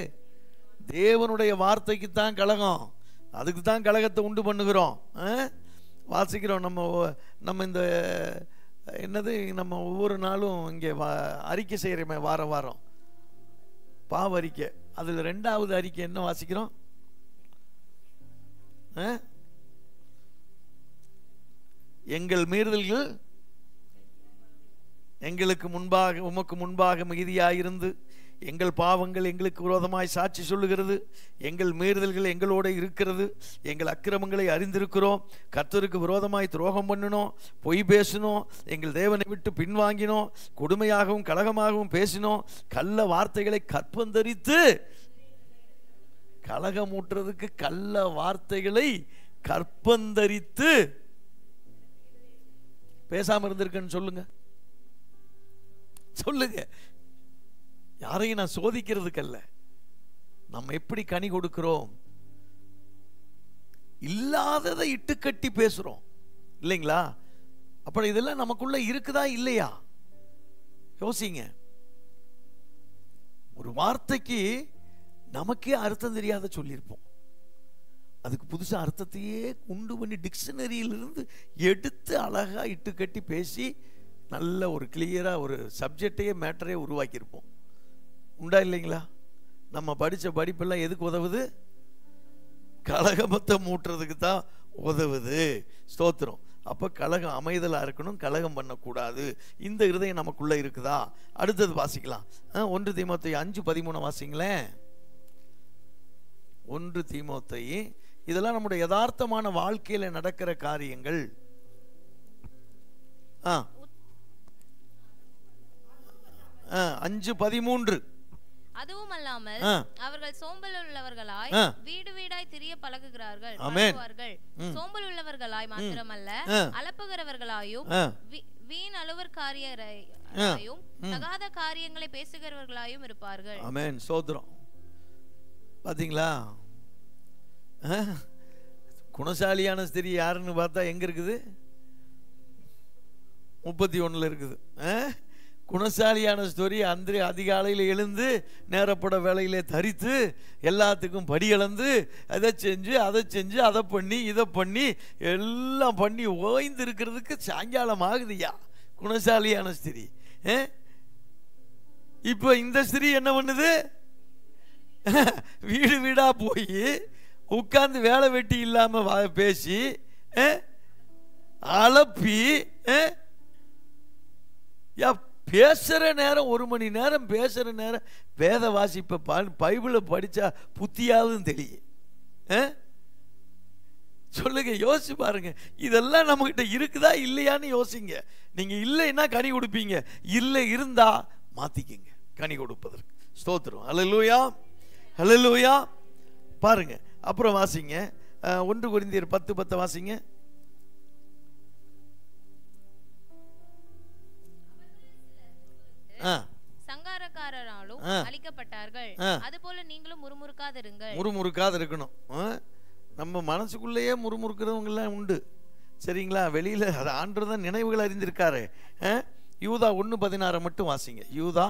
தேவனுடைய வார்த்தைக்கு தான் கலகம். அதுக்கு தான் கலகத்தை உண்டு பண்ணுகிறோம். வாசிக்கிறோம். நம்ம இந்த என்னது, நம்ம ஒவ்வொரு நாளும் இங்கே அறிக்கை செய்கிறோமே, வாரம் பாவ அறிக்கை. அதில் 2வது அறிக்கை என்ன வாசிக்கிறோம்? எங்கள் மீறுதல்கள் எங்களுக்கு முன்பாக உமக்கு முன்பாக மிகுதியாயிருந்து எங்கள் பாவங்கள் எங்களுக்கு விரோதமாய் சாட்சி சொல்லுகிறது. எங்கள் மீறுதல்கள் எங்களோட இருக்கிறது. எங்கள் அக்கிரமங்களை அறிந்திருக்கிறோம். கர்த்தருக்கு விரோதமாய் துரோகம் பண்ணினோம், பொய் பேசினோம், எங்கள் தேவனை விட்டு பின்வாங்கினோம், கொடுமையாகவும் கலகமாகவும் பேசினோம், கள்ள வார்த்தைகளை கற்பந்தரித்து. கலகமூட்டுறதுக்கு கள்ள வார்த்தைகளை கற்பந்தரித்து பேசாம இருந்திருக்கேன்னு சொல்லுங்க. யாரையும் நான் சோதிக்கிறதுக்கல்ல. நம்ம எப்படி கனி கொடுக்கிறோம்? இல்லாததை இட்டுக்கட்டி பேசுறோம் இல்லைங்களா? அப்ப இதெல்லாம் நமக்குள்ள இருக்குதா இல்லையா? யோசிங்க. ஒரு வார்த்தைக்கு நமக்கே அர்த்தம் தெரியாத சொல்லியிருப்போம். அதுக்கு புதுசா அர்த்தத்தையே உண்டு பண்ணி டிக்ஷனரியிலிருந்து எடுத்து அழகா இட்டுக்கட்டி பேசி நல்ல ஒரு கிளியரா ஒரு சப்ஜெக்டையே மேட்டரே உருவாக்கியிருப்போம். உண்டா இல்லைங்களா? நம்ம படித்த படிப்பெல்லாம் எதுக்கு உதவுது? கலகமத்தை மூட்டுறதுக்கு தான் உதவுது. ஸ்தோத்திரம். அப்போ கலகம் அமைதலாக இருக்கணும், கலகம் பண்ணக்கூடாது. இந்த இருதயம் நமக்குள்ளே இருக்குதா? அடுத்தது வாசிக்கலாம். 1 தீமோத்தேயு 5:13 வாசிங்களேன். 1 தீமோத்தேயு. இதெல்லாம் நம்முடைய யதார்த்தமான வாழ்க்கையில் நடக்கிற காரியங்கள். 5:13. அதுவும் அல்லாமல் அவர்கள் சோம்பல் உள்ளவர்களாய் வீடு வீடாய் திரிய பழகுகிறார்கள். சோம்பல் உள்ளவர்களாய் மாத்திரமல்ல, அலப்புகிறவர்களாயும் வீண் அலுவற் காரியராயும் தகாத காரியங்களை பேசுகிறவர்களாயும் இருப்பார்கள். ஆமென். சோத்ரம். பாத்தீங்களா? குணசாலியான ஸ்திரீ யாருன்னு பார்த்தா எங்க இருக்குது? 31 இருக்குது. குணசாலியான ஸ்டோரி. அன்று அதிகாலையில் எழுந்து நேரப்பட வேலையிலே தரித்து எல்லாத்துக்கும் படி இழந்து அதை செஞ்சு அதை பண்ணி இதை பண்ணி எல்லாம் பண்ணி ஓய்ந்து இருக்கிறதுக்கு சாயங்காலம் ஆகுதுயா. குணசாலியான ஸ்திரீ. இப்போ இந்த ஸ்திரீ என்ன பண்ணுது? வீடு வீடா போய் உட்கார்ந்து வேலை வெட்டி இல்லாம பேசி அலப்பி பேசுற நேரம் 1 மணி நேரம் பேசுற நேரம் வேத வாசிப்ப பைபிளை படிச்சா புத்தியாவது தெரியும். சொல்லுங்க, யோசிச்சு பாருங்க. இதெல்லாம் நம்ம கிட்ட இருக்குதா இல்லையான்னு யோசிங்க. நீங்க இல்லைன்னா கனி கொடுப்பீங்க, இல்லை இருந்தா மாத்திக்கங்க கனி கொடுப்பதற்கு. ஸ்தோத்திரம். அல்லேலூயா, அல்லேலூயா. பாருங்க. அப்புறம் வாசிங்க 1 கொரிந்தியர் 10:10 வாசிங்க. சங்காரக்காரராலும் அழிக்கப்பட்டார்கள். அதுபோல நீங்களும் முறுமுறுக்காதிருங்கள். முறுமுறுக்காத இருக்கணும். நம்ம மனசுக்குள்ளேயே முறுமுறுக்கிறவங்க எல்லாம் உண்டு. சரிங்களா? வெளியில அது ஆண்டவர் நினைவுகள் அறிந்திருக்காரு. யூதா 1:16 மட்டும் வாசிங்க. யூதா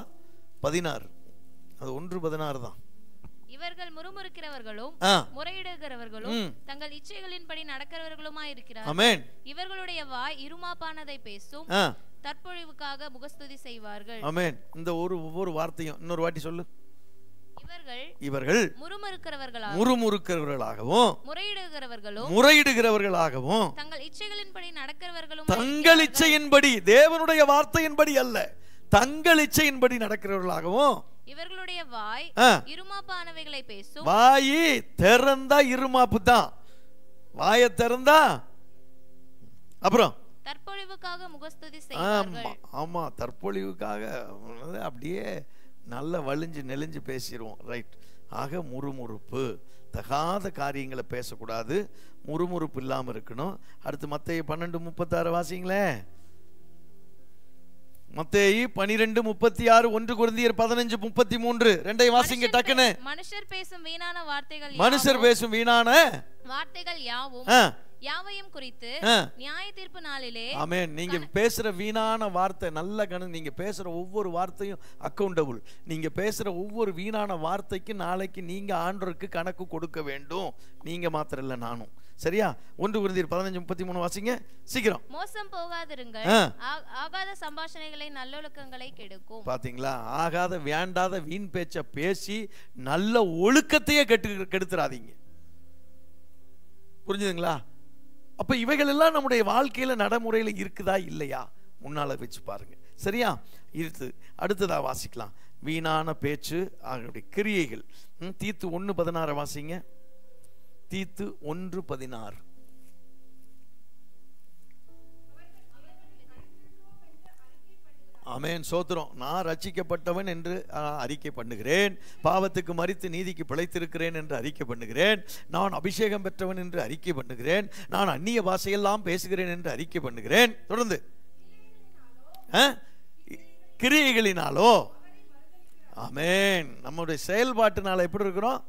16. அது 1:16 தான். இவர்கள் முறுமுறுக்கிறவர்களும் முறையிடுகிறவர்களும் தங்கள் இச்சைகளின்படி நடக்கிறவர்களுமாய் இருக்கிறார்கள். ஆமென். இவர்களுடைய வாய் இருமாப்பானதை பேசும், தற்பொழிவுக்காக முகஸ்துதி செய்வார்கள். ஆமென். இந்த ஒவ்வொரு வார்த்தையும் இன்னொரு வாட்டி சொல்லு. இவர்கள் முறுமுறுக்கிறவர்களாகவும் முறையிடுகிறவர்களாகவும் தங்கள் இச்சையின்படி தேவனுடைய வார்த்தையின்படி அல்ல, தங்கள் இச்சையின்படி நடக்கிறவர்களாகவும் இவர்களுடைய வாய் இருமாப்பானவைகளை பேசும். வாயை திறந்தா இருமாப்பு தான், வாயை திறந்தா அப்புறம் தற்பொழிவுக்காக முகஸ்துதி செய்வார்கள். ஆமா, தற்பொழிவுக்காக அப்படியே நல்ல வலிஞ்சு நெளிஞ்சு பேசிடுவோம். ரைட். ஆக முறுமுறுப்பு, தகாத காரியங்களை பேசக்கூடாது, முறுமுறுப்பு இல்லாம இருக்கணும். அடுத்து மத்தேயு 12:36 வாசிங்களே. மத்தேயு 12:36, 1 கொரிந்தியர் 15:33 ரெண்டையும் வாசிங்க டக்குன்னு. மனுஷர் பேசும் வீணான வார்த்தைகள் யாவையும் குறித்து நியாய தீர்ப்பு நாளிலே. ஆமென். நீங்க பேசுற வீணான வார்த்தை நல்ல கணக்கு. நீங்க பேசுற ஒவ்வொரு வார்த்தையும் அக்கவுண்டபிள். நீங்க பேசுற ஒவ்வொரு வீணான வார்த்தைக்கு நாளைக்கு நீங்க ஆண்டவருக்கு கணக்கு கொடுக்க வேண்டும். நீங்க மாத்திரம் இல்ல, நானும். சரியா? 1 கொரிந்தியர் 15:33 வாசிங்க சீக்கிரம். மோசம் போகாதிருங்கள், ஆகாத சம்பாஷணைகளை நல்லொழுக்கங்களை கெடுக்கும். பாத்தீங்களா? ஆகாத வேண்டாத வீண் பேச்ச பேசி நல்ல ஒழுக்கத்தையே கெடுத்துறாதீங்க. புரிஞ்சுதுங்களா? அப்ப இவைகள் எல்லாம் நம்முடைய வாழ்க்கையில நடைமுறையில இருக்குதா இல்லையா முன்னால வச்சு பாருங்க. சரியா? இருக்கு. அடுத்ததா வாசிக்கலாம். வீணான பேச்சு ஆகிய கிரியைகள். தீத்து 1:16 வாசிங்க. தீத்து 1:16. ஆமென். சோத்திரம். நான் ரட்சிக்கப்பட்டவன் என்று அறிக்கை பண்ணுகிறேன், பாவத்துக்கு மரித்து நீதிக்கு பிழைத்திருக்கிறேன் என்று அறிக்கை பண்ணுகிறேன், நான் அபிஷேகம் பெற்றவன் என்று அறிக்கை பண்ணுகிறேன், நான் அந்நிய பாஷையெல்லாம் பேசுகிறேன் என்று அறிக்கை பண்ணுகிறேன். தொடர்ந்து கிரியைகளினாலோ. ஆமென். நம்முடைய செயல்பாட்டுனால எப்படி இருக்கிறோம்?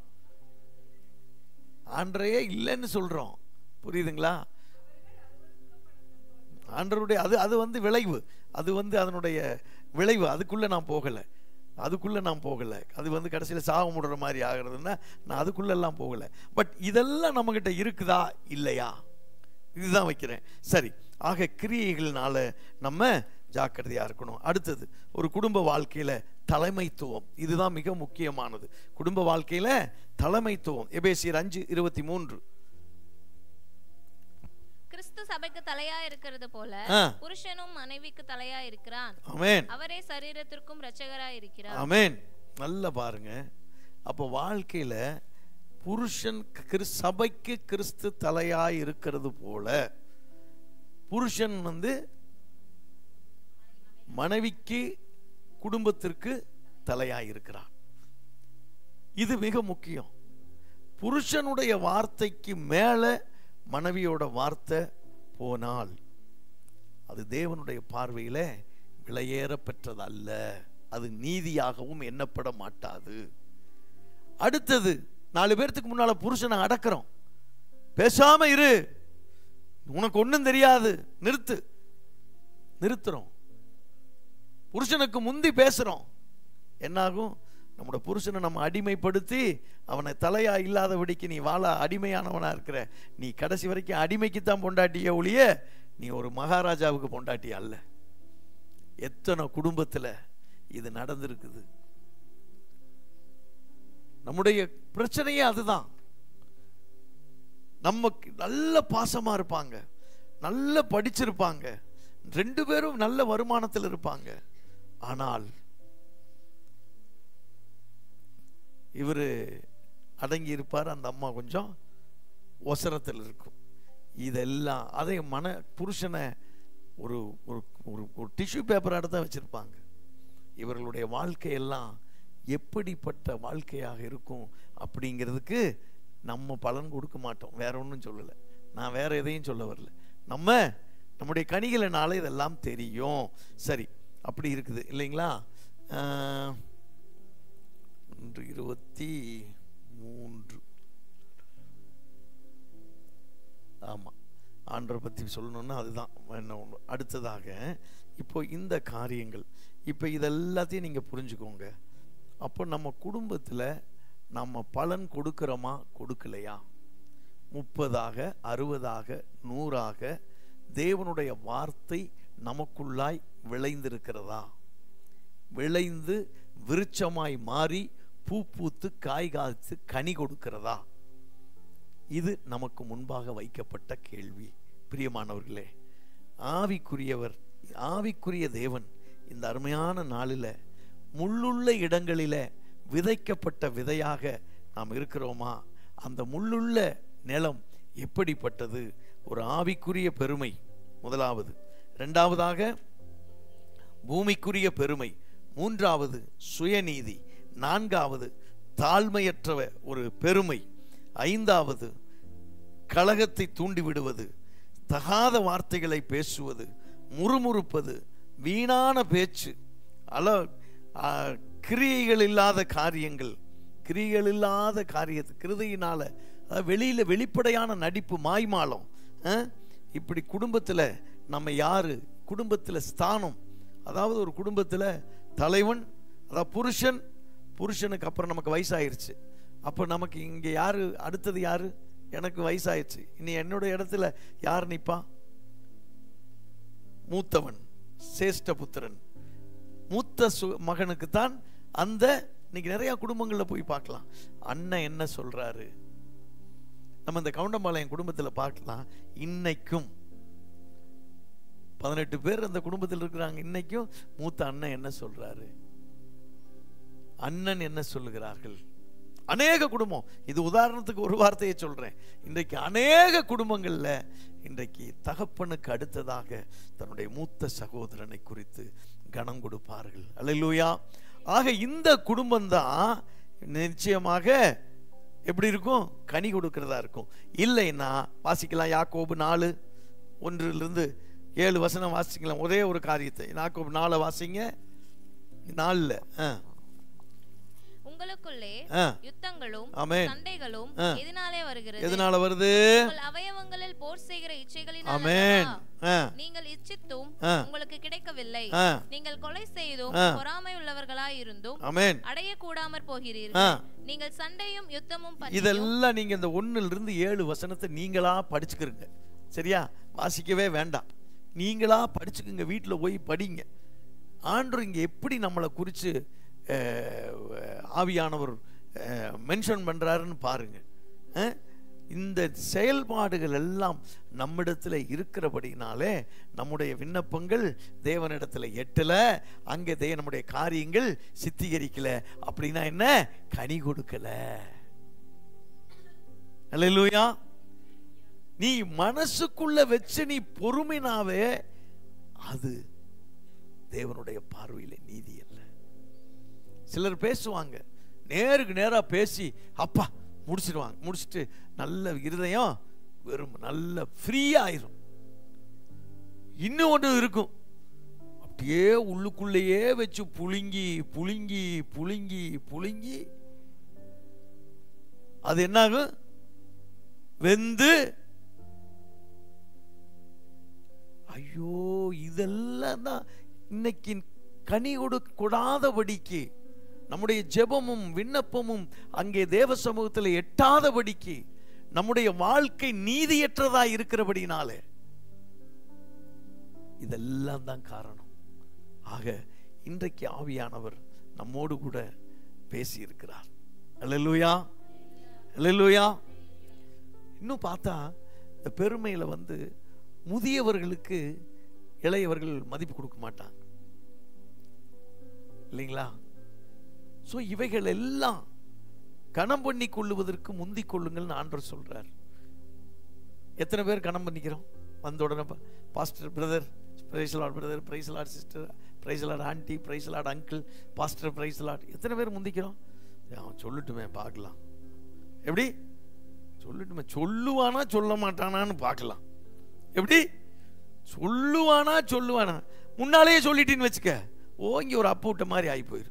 ஆண்டரையே இல்லைன்னு சொல்றோம். புரியுதுங்களா? ஆண்டருடைய அது விளைவு, அது அதனுடைய விளைவு. அதுக்குள்ள நான் போகலை. அது கடைசியில் சாக முடுற மாதிரி ஆகிறதுன்னா நான் அதுக்குள்ள எல்லாம் போகலை. பட் இதெல்லாம் நம்ம கிட்ட இருக்குதா இல்லையா, இதுதான் வைக்கிறேன். சரி. ஆக கிரியைகள்னால நம்ம ஜாக்கிரதையா இருக்கணும். அடுத்தது ஒரு குடும்ப வாழ்க்கையில தலைமைத்துவம். இதுதான் மிக முக்கியமானது. குடும்ப வாழ்க்கையில தலைமைத்துவம். எபேசியர் 5:23. கிறிஸ்து சபைக்கு தலையா இருக்கிறது போல புருஷனும் மனைவிக்கு தலையா இருக்கிறான். ஆமென். அவரே சரீரத்திற்கும் இரட்சகராய் இருக்கிறார். ஆமென். நல்லா பாருங்க. அப்போ வாழ்க்கையில புருஷன் சபைக்கு கிறிஸ்து தலையாய் இருக்கிறது போல புருஷன் மனைவிக்கு குடும்பத்திற்கு தலையாய் இருக்கிறான். இது மிக முக்கியம். புருஷனுடைய வார்த்தைக்கு மேல மனைவியோட வார்த்தை போனால் அது தேவனுடைய பார்வையில விலையேற பெற்றதல்ல, அது நீதியாகவும் எண்ணப்பட மாட்டாது. அடுத்தது 4 பேர்த்துக்கு முன்னால புருஷனை அடக்கிறோம். பேசாம இரு, உனக்கு ஒண்ணும் தெரியாது, நிறுத்துறோம். புருஷனுக்கு முந்தி பேசுறோம். என்னாகும்? நம்முடைய புருஷனை நம்ம அடிமைப்படுத்தி அவனை தலையா இல்லாதபடிக்கு நீ வாழ அடிமையானவனா இருக்கிற. நீ கடைசி வரைக்கும் அடிமைக்குத்தான் பொண்டாட்டிய ஒழிய நீ ஒரு மகாராஜாவுக்கு பொண்டாட்டி அல்ல. எத்தனை குடும்பத்துல இது நடந்திருக்குது. நம்முடைய பிரச்சனையே அதுதான். நமக்கு நல்ல பாசமா இருப்பாங்க, நல்ல படிச்சிருப்பாங்க, 2 பேரும் நல்ல வருமானத்தில் இருப்பாங்க. ஆனால் இவரு அடங்கி இருப்பார், அந்த அம்மா கொஞ்சம் ஒசரத்தில் இருக்கும். இதெல்லாம் அதை புருஷனை ஒரு ஒரு டிஷ்யூ பேப்பர் தான் வச்சிருப்பாங்க. இவர்களுடைய வாழ்க்கையெல்லாம் எப்படிப்பட்ட வாழ்க்கையாக இருக்கும் அப்படிங்கிறதுக்கு நம்ம பலன் கொடுக்க மாட்டோம். வேற ஒன்றும் சொல்லலை, நான் வேற எதையும் சொல்ல வரல. நம்முடைய கனிகளினால இதெல்லாம் தெரியும். சரி, அப்படி இருக்குது இல்லைங்களா? 1:23. ஆமா, ஆண்டவரை பற்றி சொல்லணும்னா அதுதான். அடுத்ததாக இப்போ இந்த காரியங்கள், இப்போ இதெல்லாத்தையும் நீங்க புரிஞ்சுக்கோங்க. அப்போ நம்ம குடும்பத்தில் நம்ம பலன் கொடுக்கிறோமா கொடுக்கலையா? 30ஆக 60ஆக 100ஆக தேவனுடைய வார்த்தை நமக்குள்ளாய் விளைந்திருக்கிறதா? விளைந்து விருட்சமாய் மாறி பூ பூத்து காய் காய்த்து கனி கொடுக்கிறதா? இது நமக்கு முன்பாக வைக்கப்பட்ட கேள்வி. பிரியமானவர்களே, ஆவிக்குரியவர், ஆவிக்குரிய தேவன் இந்த அருமையான நாளில் முள்ளுள்ள இடங்களில் விதைக்கப்பட்ட விதையாக நாம் இருக்கிறோமா? அந்த முள்ளுள்ள நிலம் எப்படிப்பட்டது? ஒரு ஆவிக்குரிய பெருமை முதலாவது, இரண்டாவதாக பூமிக்குரிய பெருமை, மூன்றாவது சுயநீதி, நான்காவது தாழ்மையற்ற ஒரு பெருமை, ஐந்தாவது கலகத்தை தூண்டிவிடுவது, தகாத வார்த்தைகளை பேசுவது, முறுமுறுப்பது, வீணான பேச்சு, கிரியைகள் இல்லாத காரியங்கள், கிரியைகள் இல்லாத காரியத்தை கிருதையினால வெளியில வெளிப்படையான நடிப்பு, மாய்மாலம். இப்படி குடும்பத்தில் நம்ம யாரு, குடும்பத்தில் ஸ்தானம், அதாவது ஒரு குடும்பத்தில் தலைவன், அதாவது புருஷன், புருஷனுக்கு அப்புறம் நமக்கு வயசாயிருச்சு, அப்போ நமக்கு இங்கே யாரு, அடுத்தது யாரு? எனக்கு வயசாயிடுச்சு, இனி என்னோட இடத்துல யார் நிற்பா? மூத்தவன், சேஷ்ட புத்திரன், மூத்த மகனுக்கு தான் அந்த. இன்னைக்கு நிறைய குடும்பங்களில் போய் பார்க்கலாம், அண்ணன் என்ன சொல்றாரு. நம்ம இந்த கவுண்டம்பாளையம் குடும்பத்தில் பார்க்கலாம், இன்னைக்கும் 18 பேர் அந்த குடும்பத்தில் இருக்கிறாங்க. இன்னைக்கும் மூத்த அண்ணன் என்ன சொல்றாரு, அண்ணன் என்ன சொல்லுகிறார்கள். அநேக குடும்பம், இது உதாரணத்துக்கு ஒரு வார்த்தையை சொல்றேன், இன்றைக்கு அநேக குடும்பங்கள்ல இன்றைக்கு தகப்பனுக்கு அடுத்ததாக தன்னுடைய மூத்த சகோதரனை குறித்து கனம் கொடுப்பார்கள். அல்லேலூயா. ஆக இந்த குடும்பம் தான் நிச்சயமாக எப்படி இருக்கும்? கனி கொடுக்கிறதா இருக்கும். இல்லைன்னா வாசிக்கலாம், யாக்கோபு 4:1-7 வாசிக்கலாம். ஒரே ஒரு காரியத்தை, யாக்கோபு 4 வாசிங்க. 4 உங்களுக்குள்ளே யுத்தங்களும் சண்டைகளும் எதனாலே வருகிறது? எதனால வருது? உங்கள் அவயவங்களில் போர் செய்கிற இச்சைகளினாலே. நீங்கள் இச்சித்தும் உங்களுக்கு கிடைக்கவில்லை, நீங்கள் கொலை செய்தும் பொறாமை உள்ளவர்களாய் இருந்தும் அடைய கூடாமற் போகிறீர்கள். நீங்கள் சண்டையும் யுத்தமும் பண்ணி. இதெல்லாம் நீங்க இந்த 1-7 நீங்களா படிச்சுக்கிறீங்க, சரியா? வாசிக்கவே வேண்டாம், நீங்களா படிச்சுக்குங்க, வீட்டில் போய் படிங்க. ஆண்டவர் இங்க எப்படி நம்மளை குறித்து ஆவியானவர் மென்ஷன் பண்றாருன்னு பாருங்க. இந்த செயல்பாடுகள் எல்லாம் நம்மிடத்துல இருக்கிறபடினாலே நம்முடைய விண்ணப்பங்கள் தேவனிடத்துல எட்டல, அங்கே நம்முடைய காரியங்கள் சித்தீகரிக்கல. அப்படின்னா என்ன? கனி கொடுக்கல. அல்லேலூயா. நீ மனசுக்குள்ள வச்சு நீ பொறுமைனாவே அது தேவனுடைய பார்வையில நீதி அல்ல. சிலர் பேசுவாங்க, நேருக்கு நேரா பேசி அப்பா முடிச்சிடுவாங்க, முடிச்சுட்டு நல்ல இருதயம் வெறும் நல்ல ஃப்ரீயா ஆயிரும். இன்னும் ஒன்று இருக்கும், அப்படியே உள்ளுக்குள்ளேயே வச்சு புழுங்கி புழுங்கி புழுங்கி புழுங்கி அது என்னாகும்? வெந்து. ஐயோ, இதெல்லாம் தான் இன்னைக்கு கனி கொடுக்காதபடிக்கு, நம்முடைய ஜெபமும் விண்ணப்பமும் அங்கே தேவ சமூகத்தில் எட்டாதபடிக்கு, நம்முடைய வாழ்க்கை நீதியற்றதா இருக்கிறபடினாலே இதெல்லாம் தான் காரணம். ஆக இன்றைக்கு ஆவியானவர் நம்மோடு கூட பேசி இருக்கிறார். அல்லேலூயா, அல்லேலூயா. இன்னும் பார்த்தா இந்த பெருமையில முதியவர்களுக்கு இளையவர்கள் மதிப்பு கொடுக்க மாட்டாங்க, இல்லைங்களா? சோ இவைகள் எல்லாம் கணம் பண்ணி கொள்ளுவதற்கு முந்திக் கொள்ளுங்கள்னு ஆண்டவர் சொல்றார். எத்தனை பேர் கணம் பண்ணிக்கிறோம்? வந்த உடனே pastor brother, praise lord brother, praise lord sister, praise lord aunty, praise lord uncle, pastor praise lord. எத்தனை பேர் முந்திக்கிறோம்? அவன் சொல்லட்டுமே பார்க்கலாம். எப்படி சொல்லட்டுமே? சொல்லுவானா சொல்ல மாட்டானான்னு பார்க்கலாம். எப்படி சொல்லுவானா சொல்லுவானா? முன்னாலேயே சொல்லிட்டேன்னு வச்சுக்க, ஓங்கி ஒரு அப்ப விட்ட மாதிரி ஆகி போயிரு,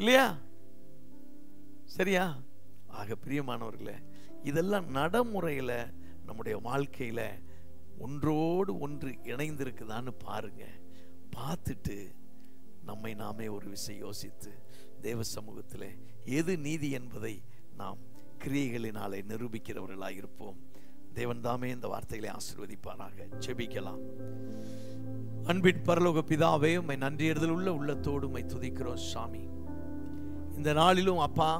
இல்லையா? சரியா? ஆக பிரியமானவர்களே, இதெல்லாம் நடைமுறையில நம்முடைய வாழ்க்கையில ஒன்றோடு ஒன்று இணைந்திருக்குதான்னு பாருங்க. பார்த்துட்டு நம்மை நாமே ஒரு விஷயம் யோசித்து தேவ சமூகத்தில் எது நீதி என்பதை நாம் கிரியைகளினாலே நிரூபிக்கிறவர்களாக இருப்போம். தேவன் தாமே இந்த வார்த்தைகளை ஆசீர்வதிப்பாராக. ஜெபிக்கலாம். அன்பின் பரலோக பிதாவே, உம்மை நன்றியறிதல் உள்ள உள்ளத்தோடு உம்மை துதிக்கிறோம் சாமி. இந்த நாளிலும் அப்பா